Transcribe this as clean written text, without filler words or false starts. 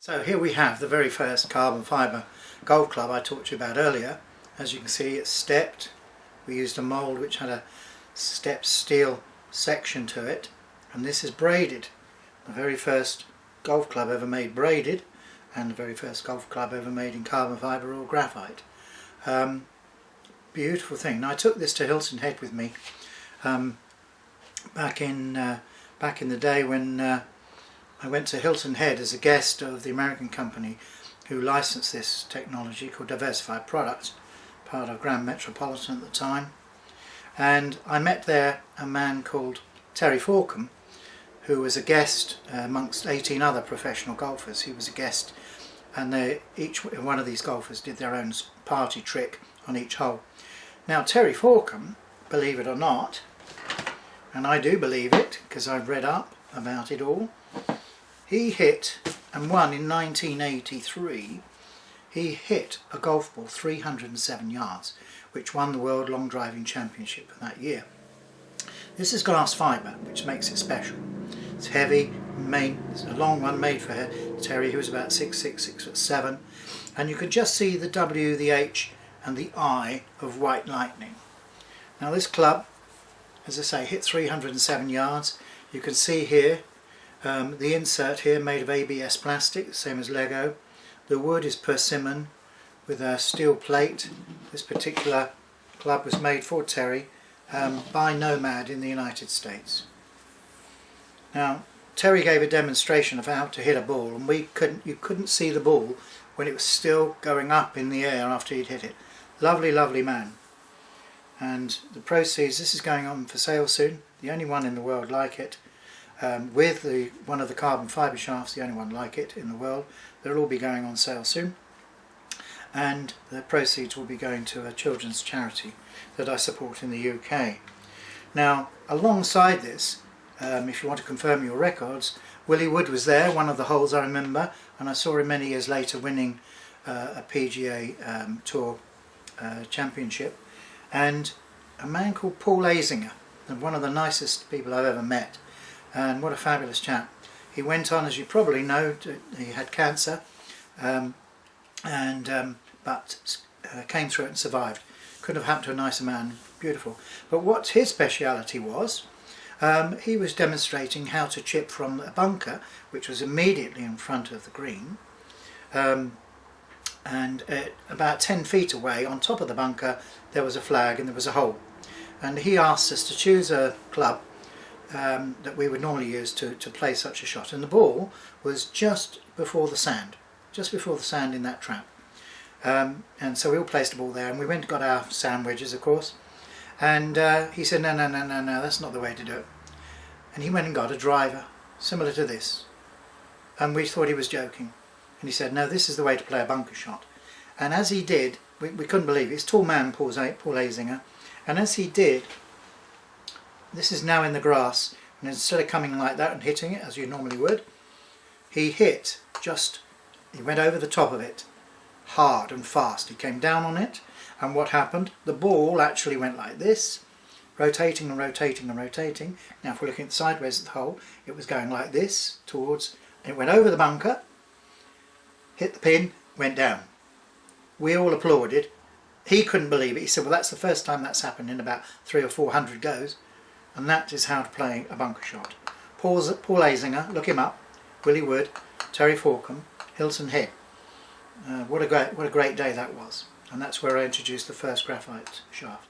So here we have the very first carbon fibre golf club I talked to you about earlier. As you can see, it's stepped. We used a mould which had a stepped steel section to it, and this is braided. The very first golf club ever made braided, and the very first golf club ever made in carbon fibre or graphite. Beautiful thing. Now I took this to Hilton Head with me back in the day when I went to Hilton Head as a guest of the American company who licensed this technology called Diversified Products, part of Grand Metropolitan at the time. And I met there a man called Terry Forkham, who was a guest amongst 18 other professional golfers. He was a guest, and each one of these golfers did their own party trick on each hole. Now Terry Forkham, believe it or not, and I do believe it because I've read up about it all, he hit and won in 1983. He hit a golf ball 307 yards, which won the World Long Driving Championship for that year. This is glass fibre, which makes it special. It's heavy, it's a long one made for Terry, who was about 6'6", 6'7", and you can just see the W, the H and the I of White Lightning. Now this club, as I say, hit 307 yards. You can see here the insert here made of ABS plastic, same as Lego. The wood is persimmon with a steel plate. This particular club was made for Terry by Nomad in the United States. Now Terry gave a demonstration of how to hit a ball, and you couldn't see the ball when it was still going up in the air after he'd hit it. Lovely, lovely man. And the proceeds, this is going on for sale soon, the only one in the world like it. With one of the carbon fibre shafts, the only one like it in the world. They'll all be going on sale soon, and the proceeds will be going to a children's charity that I support in the UK. Now alongside this, if you want to confirm your records, Willie Wood was there, one of the holes I remember, and I saw him many years later winning a PGA Tour championship, and a man called Paul Azinger, one of the nicest people I've ever met. And what a fabulous chap. He went on, as you probably know, he had cancer, but came through it and survived. Couldn't have happened to a nicer man. Beautiful. But what his speciality was, he was demonstrating how to chip from a bunker which was immediately in front of the green, and about 10 feet away on top of the bunker there was a flag and there was a hole, and he asked us to choose a club that we would normally use to play such a shot, and the ball was just before the sand in that trap, and so we all placed the ball there, and we went and got our sand wedges, of course, and he said no, that's not the way to do it, and he went and got a driver similar to this, and we thought he was joking, and he said no, this is the way to play a bunker shot. And as he did, we couldn't believe it. He's a tall man, Paul Azinger, and as he did, this is now in the grass, and instead of coming like that and hitting it as you normally would, he went over the top of it hard and fast. He came down on it, and what happened? The ball actually went like this, rotating and rotating and rotating. Now if we're looking sideways at the hole, it was going like this towards, and it went over the bunker, hit the pin, went down. We all applauded. He couldn't believe it. He said, well, that's the first time that's happened in about 300 or 400 goes. And that is how to play a bunker shot. Paul Azinger, look him up. Willie Wood, Terry Forkham, Hilton Head. What a great day that was. And that's where I introduced the first graphite shaft.